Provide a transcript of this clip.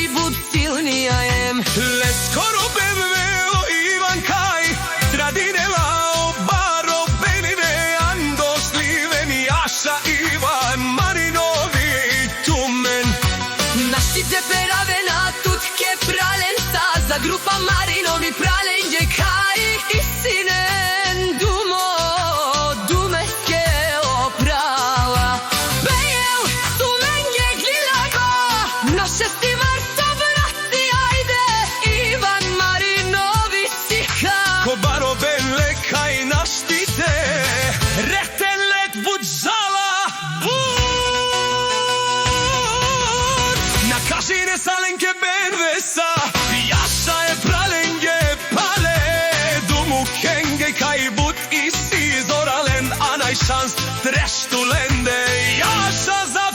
i bud silnija jem. Leskoro beveo Ivan kaj, tradineva obaro benine, Andos Liveni, Aša Ivan, Marinovi tumen. Naštite peravena, tutke pralenca, za grupa Marinovi pralenje kaj, i sinen dumo, dumeske oprava. Bejev, tumenge glilago, na 6. marta vrati, ajde, Ivan Marinovi siha. Ko baro benle kaj naštite, rehten let buđala bud. Na kažine salenke benvesa, Jaša je pralenge pale, dumu kenge kaj bud i si zoralen, a najšans treštu lende, Jaša za